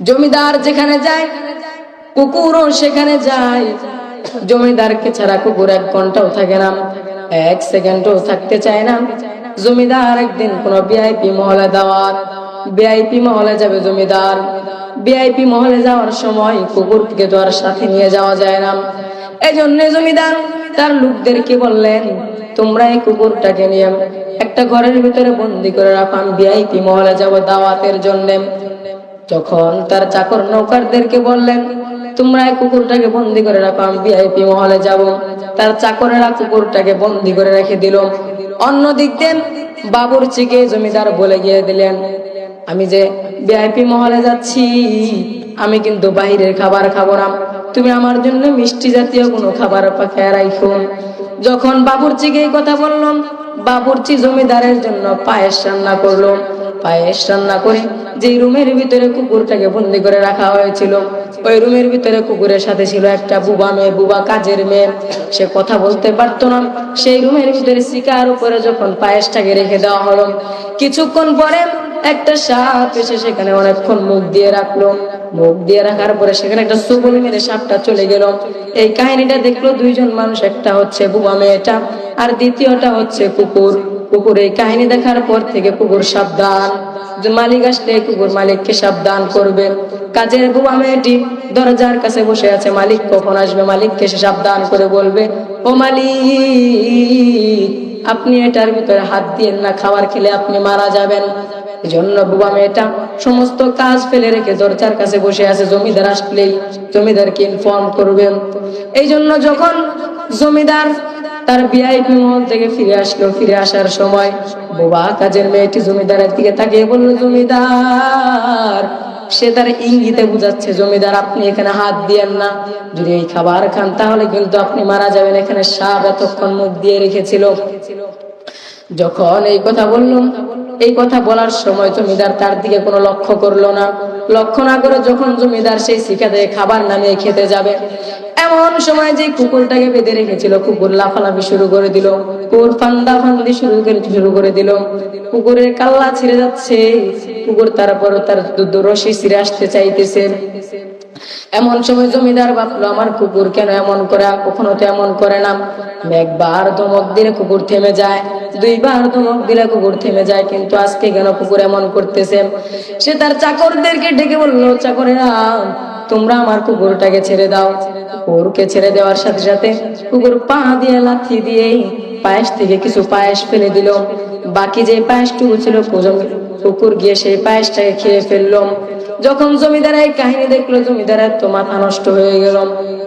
জমিদার যেখানে যায় কুকুরও সেখানে যায়। জমিদারকে ছাড়া কুকুর 1 ঘন্টাও থাকে না, 1 সেকেন্ডও থাকতে চায় না। জমিদার একদিন কোন ভিআইপি মহলে দাওয়াত, ভিআইপি মহলে যাবে জমিদার। ভিআইপি মহলে যাওয়ার সময় কুকুরকে তো আর সাথে নিয়ে যাওয়া যায় না। এই জন্য জমিদার তার লোকদেরকে বললেন, তোমরা এই কুকুরটাকে নিয়ে একটা ঘরের ভিতরে বন্দি করে রাখো, আমি ভিআইপি মহলে যাব দাওয়াতের জন্য। যখন তার চাকর নৌকারদেরকে বললেন, তোমরা এই কুকুরটাকে বন্দি করে রাখো, আমি ভিআইপি মহলে যাব, তার চাকরেরা কুকুরটাকে বন্দি করে রেখে দিল। অন্যদিক দিয়ে বাবুর্চিকে জমিদার বলে গিয়ে দিলেন, আমি যে ভিআইপি মহলে যাচ্ছি, আমি কিন্তু বাহিরের খাবার খাবো না, তুমি আমার জন্য মিষ্টি জাতীয় কোনো খাবার পাকায় রাখো। যখন বাবুর্চিকে এই কথা বললাম, বাবুর্চি জমিদারের জন্য পায়েস রান্না করলো। পায়েস রান্না করে যে রুমের ভিতরে কুকুরটাকে বন্দি করে রাখা হয়েছিল, ওই রুমের ভিতরে কুকুরের সাথে ছিল একটা বুবা মেয়ে, বুবা কাজের মেয়ে, সে কথা বলতে পারতো না। সেই রুমের ভিতরে শিকার উপরে যখন পায়েসটাকে রেখে দেওয়া হলো, কিছুক্ষণ পরে একটা সাপ এসে সেখানে অনেকক্ষণ মুখ দিয়ে রাখলো। মুখ দিয়ে রাখার পরে সেখানে একটা সুবল মেরে সাপটা চলে গেল। এই কাহিনীটা দেখলো 2 জন মানুষ, একটা হচ্ছে বুবা মেয়েটা আর দ্বিতীয়টা হচ্ছে কুকুর। কুকুর এই কাহিনী দেখার পর থেকে কুকুর সাবধান, মালিক আসলে কুকুর মালিককে সাবধান করবে। কাজের বুবা মেয়েটি দরজার কাছে বসে আছে, মালিক কখন আসবে মালিককে সে সাবধান করে বলবে, ও মালিক, আপনি এটার ভিতরে হাত দিয়েন না, খাবার খেলে আপনি মারা যাবেন। এই জন্য বুবা মেয়েটা সমস্ত কাজ ফেলে রেখে দরজার কাছে বসে আছে, জমিদার আসলেই জমিদারকে ইনফর্ম করবেন। এই জন্য যখন জমিদার তার ভিআইপি মহল থেকে ফিরে আসলো, ফিরে আসার সময় বুবা কাজের মেয়েটি জমিদারের দিকে তাকিয়ে বলল, জমিদার, সে তার ইঙ্গিতে বুঝাচ্ছে, জমিদার আপনি এখানে হাত দিয়েন না, যদি এই খাবার খান তাহলে কিন্তু আপনি মারা যাবেন, এখানে সাপ এতক্ষণ মুখ দিয়ে রেখেছিল। যখন এই কথা বললাম, এই কথা বলার সময় জমিদার তার দিকে কোনো লক্ষ্য করলো না। লক্ষ্য না করে যখন জমিদার সেই শিখা দিয়ে খাবার নামিয়ে খেতে যাবে, এমন সময় যে কুকুরটাকে বেঁধে রেখেছিল, কুকুর লাফালাফি শুরু করে দিল, কুকুর ফান্দা ফান্দি শুরু করে দিল, কুকুরের কাল্লা ছিঁড়ে যাচ্ছে, কুকুর তারপর তার রশি ছিঁড়ে আসতে চাইতেছে। এমন সময় জমিদার ভাবলো, আমার কুকুর কেন এমন করে, কখনো তো এমন করে না। একবার ধমক দিলে কুকুর থেমে যায়, 2 বার ধমক দিলে কুকুর থেমে যায়, কিন্তু আজকে কেন কুকুর এমন করতেছে। সে তার চাকরদেরকে ডেকে বললো, চাকরেরা, তোমরা আমার কুকুরটাকে ছেড়ে দাও। কুকুরকে ছেড়ে দেওয়ার সাথে সাথে কুকুর পা দিয়ে লাথি দিয়ে পায়েস থেকে কিছু পায়েস ফেলে দিল। বাকি যে পায়েসটুকু ছিল কুকুর গিয়ে সেই পায়েসটাকে খেয়ে ফেললো। যখন জমিদার এই কাহিনী দেখলো, জমিদারের তো মাথা নষ্ট হয়ে গেল,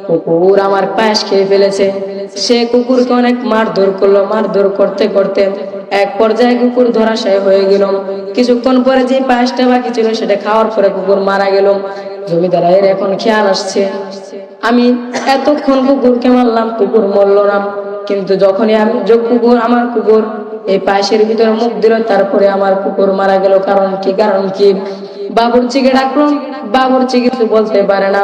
কুকুর আমার পায়েস খেয়ে ফেলেছে। সে কুকুরকে অনেক মারধর করলো, মারধর করতে করতে এক পর্যায়ে কুকুর ধরাশায়ী হয়ে গেল। কিছুক্ষণ পরে যে পায়েসটা বাকি ছিল সেটা খাওয়ার পরে কুকুর মারা গেল। জমিদারের এখন খেয়াল আসছে, আমি এতক্ষণ কুকুরকে মারলাম, কুকুর মরল না, কিন্তু যখনই আমার কুকুর এই পায়েসের ভিতরে মুখ দিল, তারপরে আমার কুকুর মারা গেল। কারণ কি? বাবুর্চিকে ডাকলো, বাবুর্চি কিছু বলতে পারে না।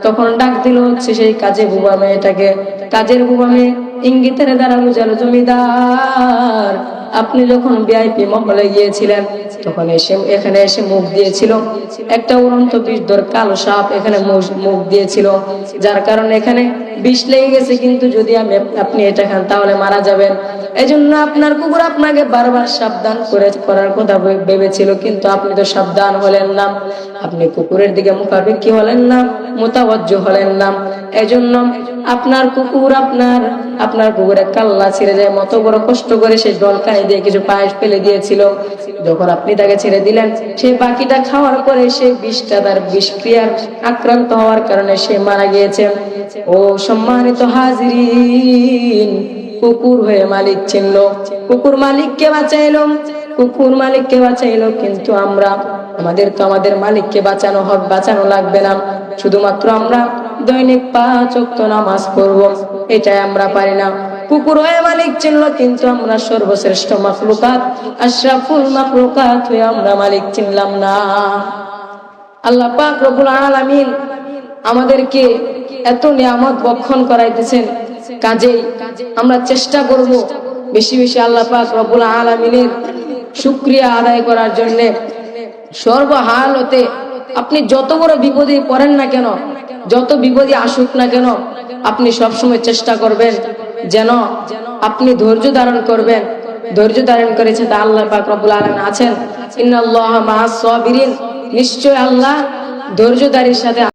তখন ডাক দিল হচ্ছে সেই কাজে বুবা মেয়েটাকে। কাজের বুবা মেয়ে ইঙ্গিতের দ্বারা বুঝালো, জমিদার, আপনি যখন ভিআইপি মহলে গিয়েছিলেন তখন এখানে এসে মুখ দিয়েছিল একটা উড়ন্ত বিষধর কালো সাপ, এখানে মুখ দিয়েছিল, যার কারণে এখানে বিষ লেগে গেছে, কিন্তু যদি আপনি এটা খান তাহলে মারা যাবেন। এই জন্য আপনার কুকুর আপনাকে বারবার সাবধান করার কথা ভেবেছিল, কিন্তু আপনি তো সাবধান হলেন না, আপনি কুকুরের দিকে মুখাপেক্ষী হলেন না, মোতাবজ্জো হলেন না। এই জন্য আপনার কুকুর আপনার কুকুরের কাল্লা ছিঁড়ে যায়, মতো বড় কষ্ট করে সেই ডলকানি দিয়ে কিছু পায়েস ফেলে দিয়েছিল। যখন আপনি তাকে ছেড়ে দিলেন, সেই বাকিটা খাওয়ার পরে সেই বিষটা তার বিষক্রিয়ার আক্রান্ত হওয়ার কারণে সে মারা গিয়েছে। ও সম্মানিত হাজিরিন, কুকুর হয়ে মালিক চিনল, কুকুর মালিককে বাঁচাইলো, কুকুর মালিককে বাঁচাইলো, কিন্তু আমাদের মালিককে বাঁচানো লাগবে না। শুধুমাত্র আমরা দৈনিক 5 ওয়াক্ত নামাজ পড়বো, এটাই আমরা পারি না। কুকুর হয়ে মালিক চিনলো, কিন্তু আমরা সর্বশ্রেষ্ঠ মাখলুকাত, আশরাফুল মাখলুকাত হয়ে আমরা মালিক চিনলাম না। আল্লাহ পাক রব্বুল আলামিন আমাদেরকে এত নিয়ামত বক্ষণ করাইতেছেন, কাজেই আমরা চেষ্টা করব বেশি বেশি আল্লাহ পাক রব্বুল আলামিনের শুকরিয়া আদায় করার জন্য। সর্বহালতে আপনি যত বড় বিপদে পড়েন না কেন, যত বিপদে আসুক না কেন, আপনি সবসময় চেষ্টা করবেন যেন আপনি ধৈর্য ধারণ করবেন। ধৈর্য ধারণ করেছে তা আল্লাহ পাক রব্বুল আলামিন আছেন, ইন্নাল্লাহা মাআস সাবিরিন, নিশ্চয় আল্লাহ ধৈর্যধারীর সাথে